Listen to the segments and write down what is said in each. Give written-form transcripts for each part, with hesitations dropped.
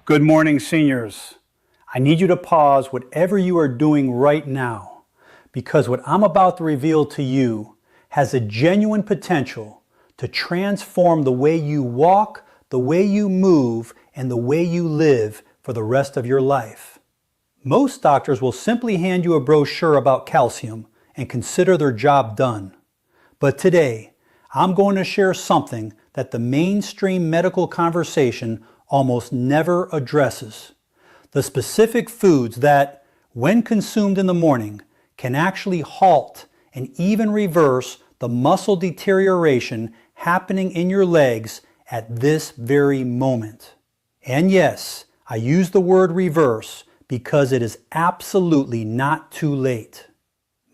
Good morning, seniors. I need you to pause whatever you are doing right now, because what I'm about to reveal to you has a genuine potential to transform the way you walk, the way you move, and the way you live for the rest of your life. Most doctors will simply hand you a brochure about calcium and consider their job done. But today, I'm going to share something that the mainstream medical conversation almost never addresses. The specific foods that, when consumed in the morning, can actually halt and even reverse the muscle deterioration happening in your legs at this very moment. And yes, I use the word reverse because it is absolutely not too late.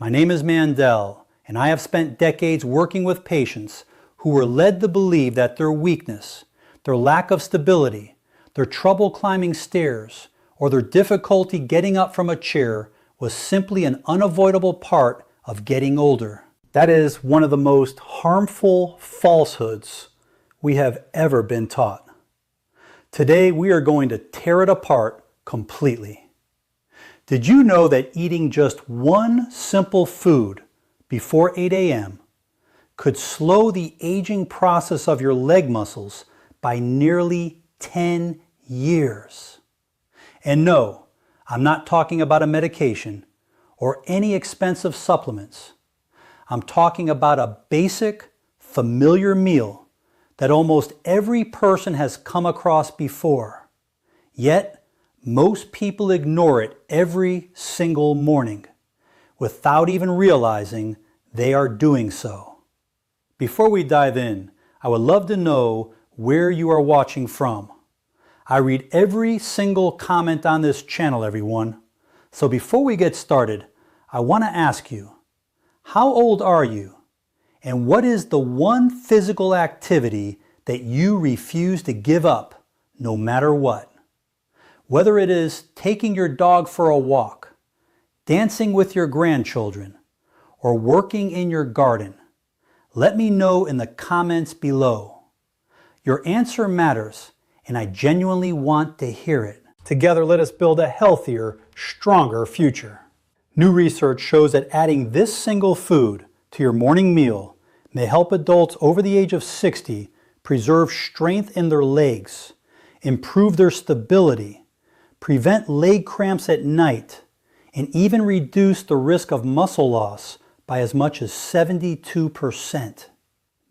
My name is Mandell, and I have spent decades working with patients who were led to believe that their weakness, their lack of stability, their trouble climbing stairs, or their difficulty getting up from a chair was simply an unavoidable part of getting older. That is one of the most harmful falsehoods we have ever been taught. Today we are going to tear it apart completely. Did you know that eating just one simple food before 8 a.m. could slow the aging process of your leg muscles by nearly 10 years? And no, I'm not talking about a medication or any expensive supplements. I'm talking about a basic, familiar meal that almost every person has come across before. Yet, most people ignore it every single morning without even realizing they are doing so. Before we dive in, I would love to know where you are watching from. I read every single comment on this channel, everyone. So before we get started, I want to ask you, how old are you? And what is the one physical activity that you refuse to give up no matter what? Whether it is taking your dog for a walk, dancing with your grandchildren, or working in your garden, let me know in the comments below. Your answer matters, and I genuinely want to hear it. Together, let us build a healthier, stronger future. New research shows that adding this single food to your morning meal may help adults over the age of 60 preserve strength in their legs, improve their stability, prevent leg cramps at night, and even reduce the risk of muscle loss by as much as 72%.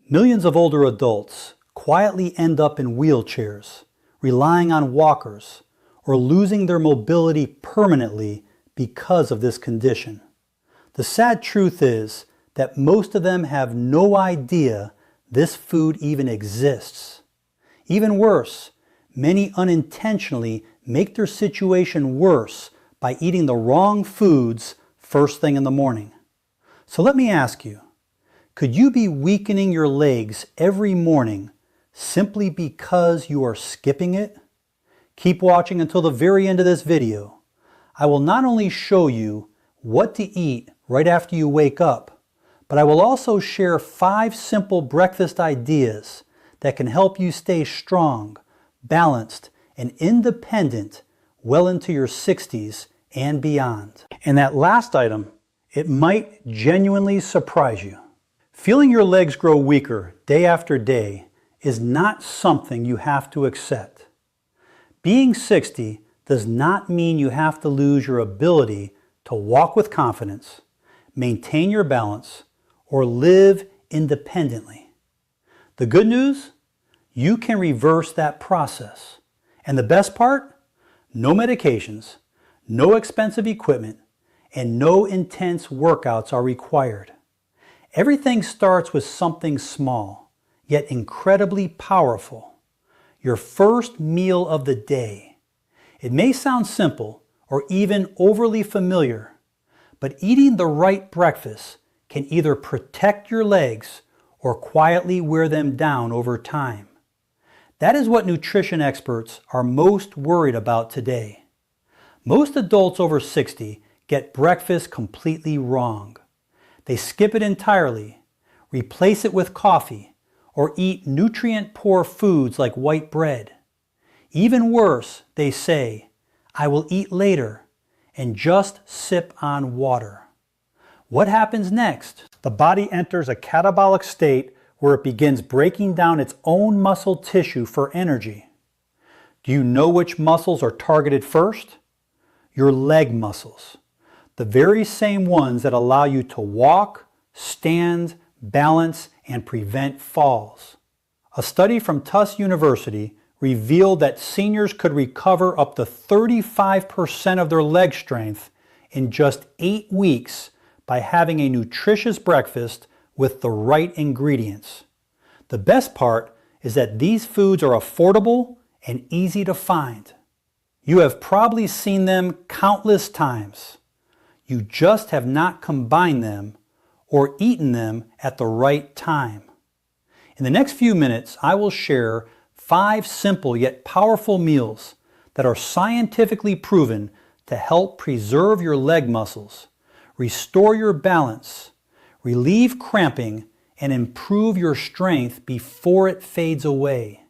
Millions of older adults quietly end up in wheelchairs, relying on walkers, or losing their mobility permanently because of this condition. The sad truth is that most of them have no idea this food even exists. Even worse, many unintentionally make their situation worse by eating the wrong foods first thing in the morning. So let me ask you, could you be weakening your legs every morning simply because you are skipping it? Keep watching until the very end of this video. I will not only show you what to eat right after you wake up, but I will also share 5 simple breakfast ideas that can help you stay strong, balanced, and independent well into your 60s and beyond. And that last item, it might genuinely surprise you. Feeling your legs grow weaker day after day is not something you have to accept. Being 60 does not mean you have to lose your ability to walk with confidence, maintain your balance, or live independently. The good news? You can reverse that process. And the best part? No medications, no expensive equipment, and no intense workouts are required. Everything starts with something small, yet incredibly powerful. Your first meal of the day. It may sound simple or even overly familiar, but eating the right breakfast can either protect your legs or quietly wear them down over time. That is what nutrition experts are most worried about today. Most adults over 60 get breakfast completely wrong. They skip it entirely, replace it with coffee, or eat nutrient-poor foods like white bread. Even worse, they say, I will eat later and just sip on water. What happens next? The body enters a catabolic state where it begins breaking down its own muscle tissue for energy. Do you know which muscles are targeted first? Your leg muscles, the very same ones that allow you to walk, stand, balance, and prevent falls. A study from Tufts University revealed that seniors could recover up to 35% of their leg strength in just 8 weeks by having a nutritious breakfast with the right ingredients. The best part is that these foods are affordable and easy to find. You have probably seen them countless times. You just have not combined them or eaten them at the right time. In the next few minutes, I will share 5 simple yet powerful meals that are scientifically proven to help preserve your leg muscles, restore your balance, relieve cramping, and improve your strength before it fades away.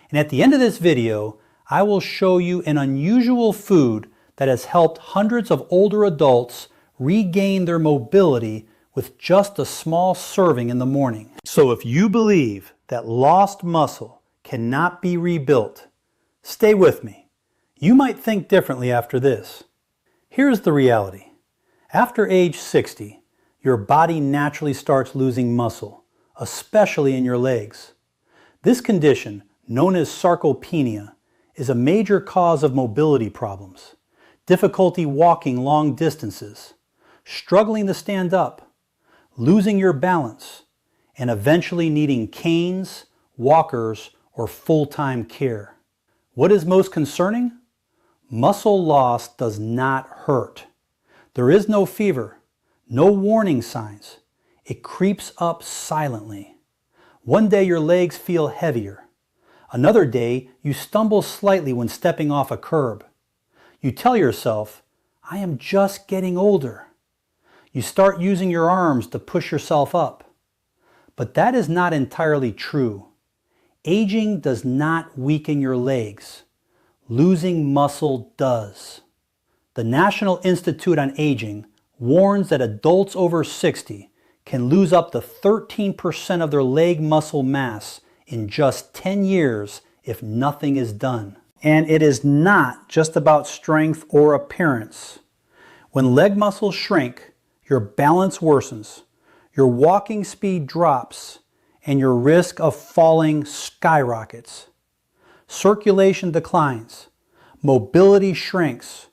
And at the end of this video, I will show you an unusual food that has helped hundreds of older adults regain their mobility with just a small serving in the morning. So if you believe that lost muscle cannot be rebuilt, stay with me. You might think differently after this. Here's the reality. After age 60, your body naturally starts losing muscle, especially in your legs. This condition, known as sarcopenia, is a major cause of mobility problems, difficulty walking long distances, struggling to stand up, losing your balance, and eventually needing canes, walkers, or full-time care. What is most concerning? Muscle loss does not hurt. There is no fever, no warning signs. It creeps up silently. One day your legs feel heavier. Another day you stumble slightly when stepping off a curb. You tell yourself, I am just getting older. You start using your arms to push yourself up. But that is not entirely true. Aging does not weaken your legs. Losing muscle does. The National Institute on Aging warns that adults over 60 can lose up to 13% of their leg muscle mass in just 10 years if nothing is done. And it is not just about strength or appearance. When leg muscles shrink, your balance worsens, your walking speed drops, and your risk of falling skyrockets. Circulation declines, mobility shrinks,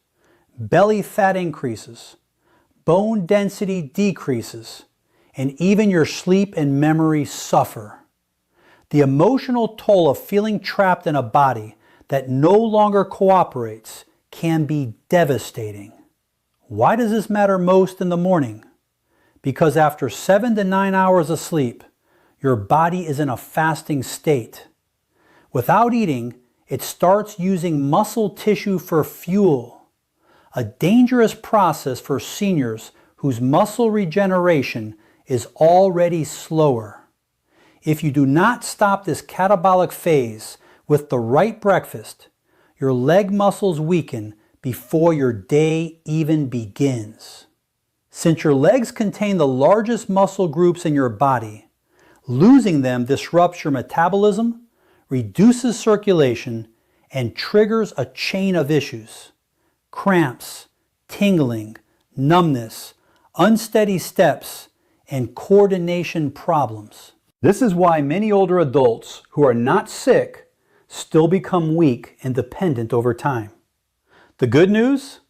belly fat increases, bone density decreases, and even your sleep and memory suffer. The emotional toll of feeling trapped in a body that no longer cooperates can be devastating. Why does this matter most in the morning? Because after 7 to 9 hours of sleep, your body is in a fasting state. Without eating, it starts using muscle tissue for fuel, a dangerous process for seniors whose muscle regeneration is already slower. If you do not stop this catabolic phase with the right breakfast, your leg muscles weaken before your day even begins. Since your legs contain the largest muscle groups in your body, losing them disrupts your metabolism, reduces circulation, and triggers a chain of issues. Cramps, tingling, numbness, unsteady steps, and coordination problems. This is why many older adults who are not sick still become weak and dependent over time. The good news?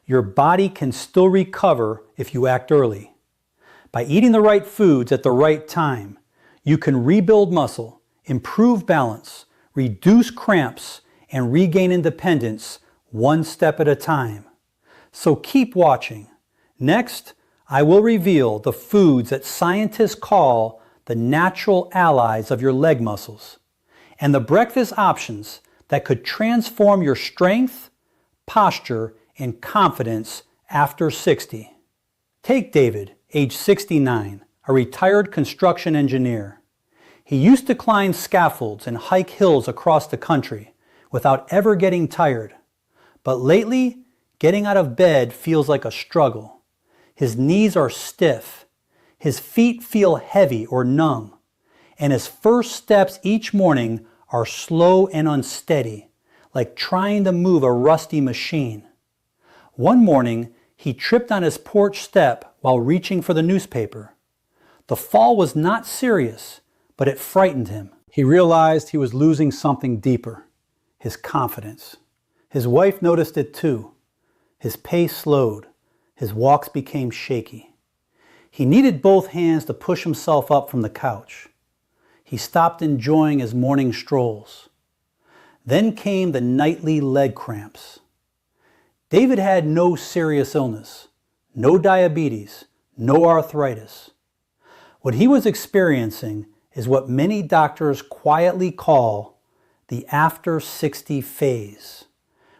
Your body can still recover if you act early. By eating the right foods at the right time, you can rebuild muscle, improve balance, reduce cramps, and regain independence one step at a time. So keep watching. Next, I will reveal the foods that scientists call the natural allies of your leg muscles, and the breakfast options that could transform your strength, posture, and confidence after 60. Take David, age 69, a retired construction engineer. He used to climb scaffolds and hike hills across the country without ever getting tired. But lately, getting out of bed feels like a struggle. His knees are stiff, his feet feel heavy or numb, and his first steps each morning are slow and unsteady, like trying to move a rusty machine. One morning, he tripped on his porch step while reaching for the newspaper. The fall was not serious, but it frightened him. He realized he was losing something deeper, his confidence. His wife noticed it too. His pace slowed. His walks became shaky. He needed both hands to push himself up from the couch. He stopped enjoying his morning strolls. Then came the nightly leg cramps. David had no serious illness, no diabetes, no arthritis. What he was experiencing is what many doctors quietly call the after 60 phase,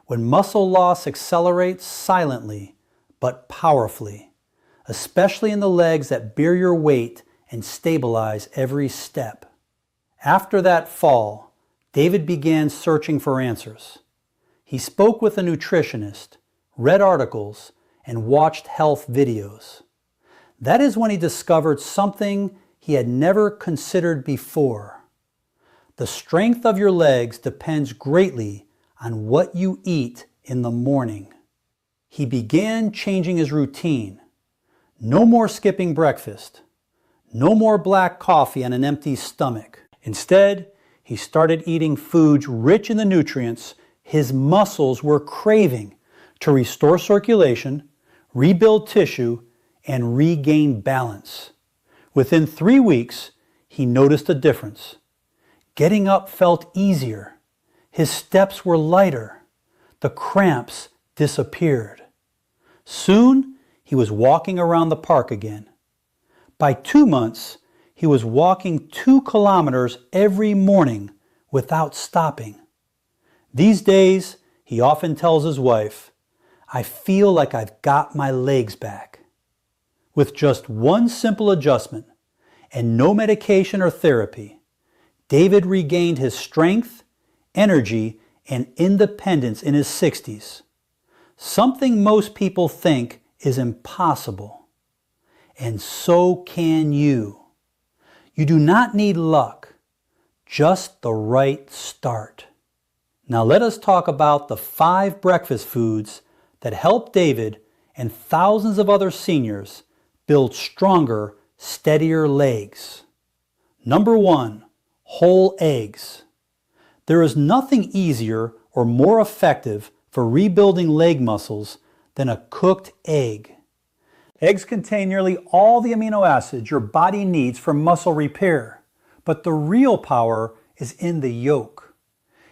when muscle loss accelerates silently but powerfully, especially in the legs that bear your weight and stabilize every step. After that fall, David began searching for answers. He spoke with a nutritionist, read articles, and watched health videos. That is when he discovered something he had never considered before. The strength of your legs depends greatly on what you eat in the morning. He began changing his routine. No more skipping breakfast. No more black coffee on an empty stomach. Instead, he started eating foods rich in the nutrients his muscles were craving to restore circulation, rebuild tissue, and regain balance. Within 3 weeks, he noticed a difference. Getting up felt easier. His steps were lighter. The cramps disappeared. Soon, he was walking around the park again. By 2 months, he was walking 2 kilometers every morning without stopping. These days, he often tells his wife, "I feel like I've got my legs back." With just one simple adjustment and no medication or therapy, David regained his strength, energy, and independence in his 60s. Something most people think is impossible. And so can you. You do not need luck, just the right start. Now let us talk about the 5 breakfast foods that help David and thousands of other seniors build stronger, steadier legs. Number 1, whole eggs. There is nothing easier or more effective for rebuilding leg muscles than a cooked egg. Eggs contain nearly all the amino acids your body needs for muscle repair, but the real power is in the yolk.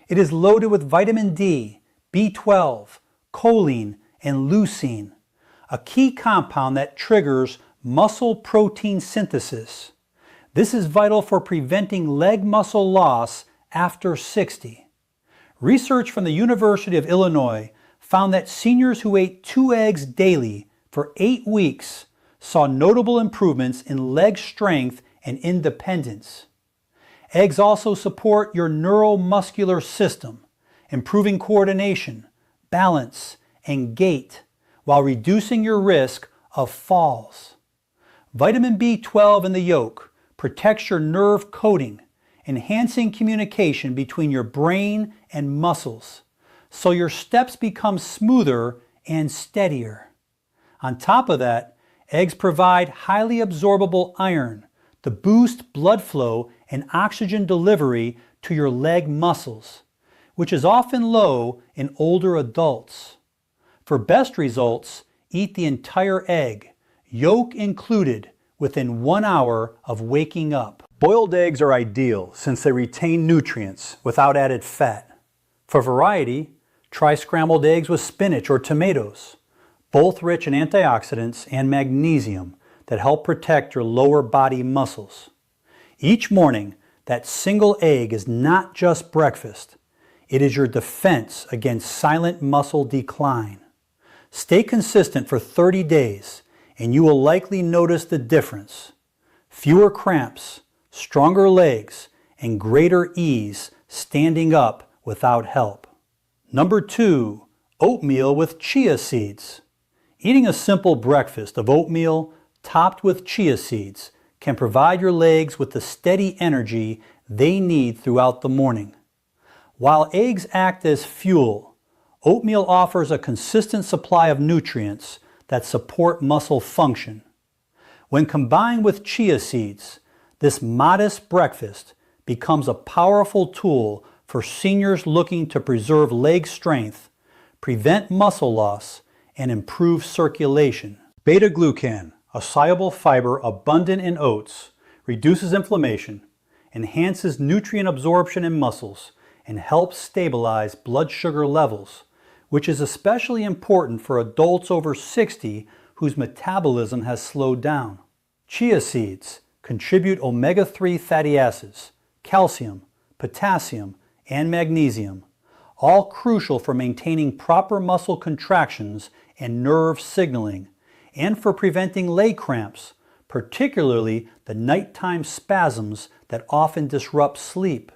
It is loaded with vitamin D, B12, choline, and leucine, a key compound that triggers muscle protein synthesis. This is vital for preventing leg muscle loss after 60. Research from the University of Illinois found that seniors who ate 2 eggs daily for 8 weeks saw notable improvements in leg strength and independence. Eggs also support your neuromuscular system, improving coordination, balance, and gait, while reducing your risk of falls. Vitamin B12 in the yolk protects your nerve coating, enhancing communication between your brain and muscles, so your steps become smoother and steadier. On top of that, eggs provide highly absorbable iron to boost blood flow and oxygen delivery to your leg muscles, which is often low in older adults. For best results, eat the entire egg, yolk included, within 1 hour of waking up. Boiled eggs are ideal since they retain nutrients without added fat. For variety, try scrambled eggs with spinach or tomatoes, both rich in antioxidants and magnesium that help protect your lower body muscles. Each morning, that single egg is not just breakfast. It is your defense against silent muscle decline. Stay consistent for 30 days, and you will likely notice the difference. Fewer cramps, stronger legs, and greater ease standing up without help. Number 2, oatmeal with chia seeds. Eating a simple breakfast of oatmeal topped with chia seeds can provide your legs with the steady energy they need throughout the morning. While eggs act as fuel, oatmeal offers a consistent supply of nutrients that support muscle function. When combined with chia seeds, this modest breakfast becomes a powerful tool for seniors looking to preserve leg strength, prevent muscle loss, and improve circulation. Beta-glucan, a soluble fiber abundant in oats, reduces inflammation, enhances nutrient absorption in muscles, and helps stabilize blood sugar levels, which is especially important for adults over 60 whose metabolism has slowed down. Chia seeds contribute omega-3 fatty acids, calcium, potassium, and magnesium, all crucial for maintaining proper muscle contractions and nerve signaling, and for preventing leg cramps, particularly the nighttime spasms that often disrupt sleep.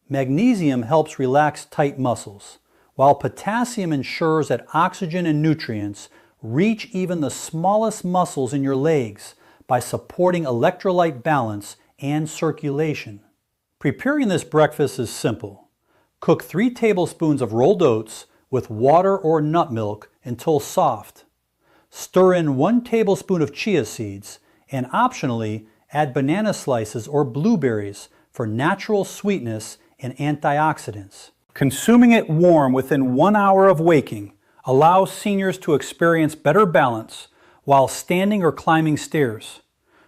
Magnesium helps relax tight muscles, while potassium ensures that oxygen and nutrients reach even the smallest muscles in your legs by supporting electrolyte balance and circulation. Preparing this breakfast is simple. Cook 3 tablespoons of rolled oats with water or nut milk until soft. Stir in 1 tablespoon of chia seeds and optionally add banana slices or blueberries for natural sweetness and antioxidants. Consuming it warm within 1 hour of waking allows seniors to experience better balance while standing or climbing stairs,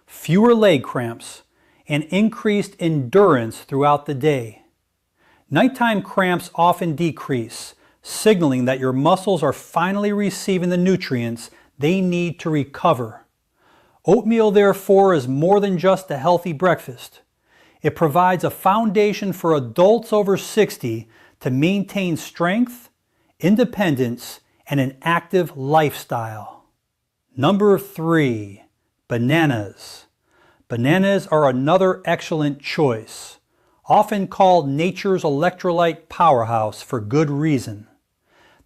fewer leg cramps, and increased endurance throughout the day. Nighttime cramps often decrease, signaling that your muscles are finally receiving the nutrients they need to recover. Oatmeal, therefore, is more than just a healthy breakfast. It provides a foundation for adults over 60 to maintain strength, independence, and an active lifestyle. Number 3, bananas. Bananas are another excellent choice, often called nature's electrolyte powerhouse for good reason.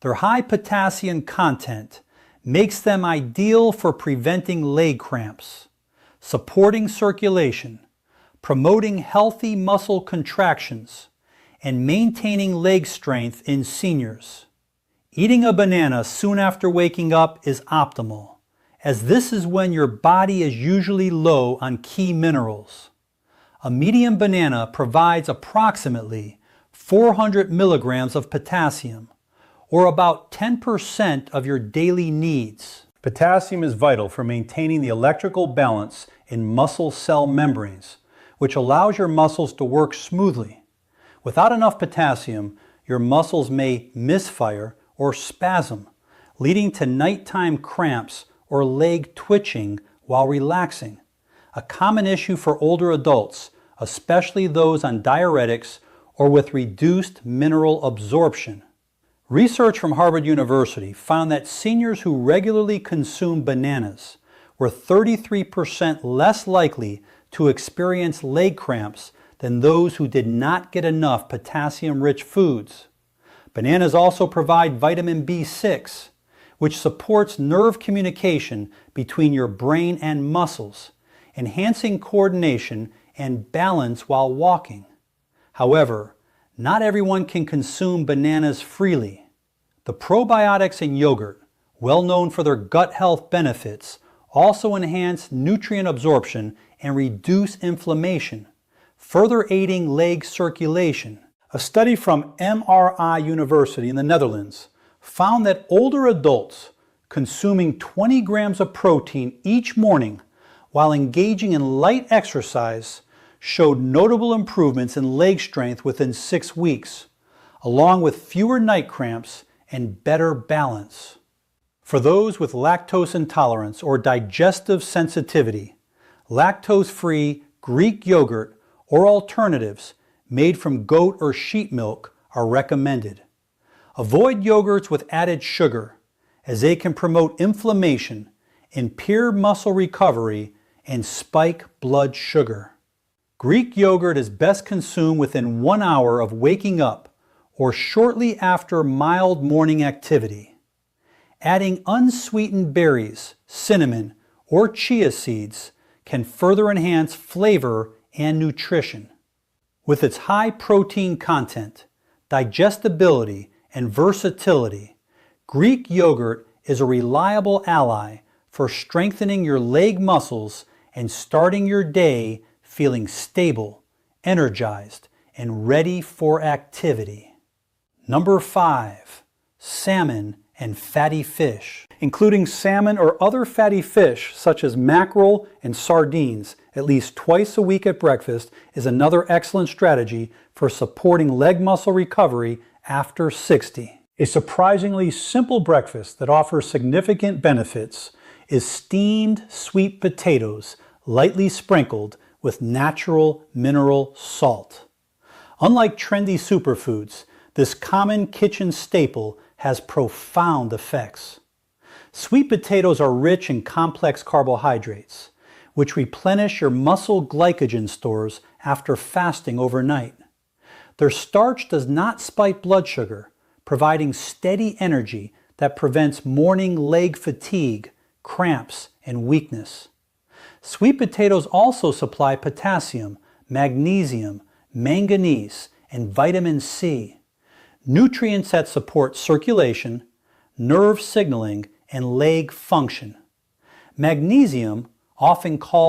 Their high potassium content makes them ideal for preventing leg cramps, supporting circulation, promoting healthy muscle contractions, and maintaining leg strength in seniors. Eating a banana soon after waking up is optimal, as this is when your body is usually low on key minerals. A medium banana provides approximately 400 milligrams of potassium, or about 10% of your daily needs. Potassium is vital for maintaining the electrical balance in muscle cell membranes, which allows your muscles to work smoothly. Without enough potassium, your muscles may misfire or spasm, leading to nighttime cramps or leg twitching while relaxing, a common issue for older adults, especially those on diuretics or with reduced mineral absorption. Research from Harvard University found that seniors who regularly consume bananas were 33% less likely to experience leg cramps than those who did not get enough potassium-rich foods. Bananas also provide vitamin B6, which supports nerve communication between your brain and muscles, enhancing coordination and balance while walking. However, not everyone can consume bananas freely. The probiotics in yogurt, well known for their gut health benefits, also enhance nutrient absorption and reduce inflammation, further aiding leg circulation. A study from MRI University in the Netherlands found that older adults consuming 20 grams of protein each morning while engaging in light exercise showed notable improvements in leg strength within 6 weeks, along with fewer night cramps and better balance. For those with lactose intolerance or digestive sensitivity, lactose-free Greek yogurt or alternatives made from goat or sheep milk are recommended. Avoid yogurts with added sugar, as they can promote inflammation, impair muscle recovery, and spike blood sugar. Greek yogurt is best consumed within 1 hour of waking up or shortly after mild morning activity. Adding unsweetened berries, cinnamon, or chia seeds can further enhance flavor and nutrition. With its high protein content, digestibility, and versatility, Greek yogurt is a reliable ally for strengthening your leg muscles and starting your day feeling stable, energized, and ready for activity. Number 5. Salmon and fatty fish. Including salmon or other fatty fish such as mackerel and sardines at least twice a week at breakfast is another excellent strategy for supporting leg muscle recovery after 60. A surprisingly simple breakfast that offers significant benefits is steamed sweet potatoes lightly sprinkled with natural mineral salt. Unlike trendy superfoods, this common kitchen staple has profound effects. Sweet potatoes are rich in complex carbohydrates, which replenish your muscle glycogen stores after fasting overnight. Their starch does not spike blood sugar, providing steady energy that prevents morning leg fatigue, cramps, and weakness. Sweet potatoes also supply potassium, magnesium, manganese, and vitamin C, nutrients that support circulation, nerve signaling, and leg function. Magnesium, often called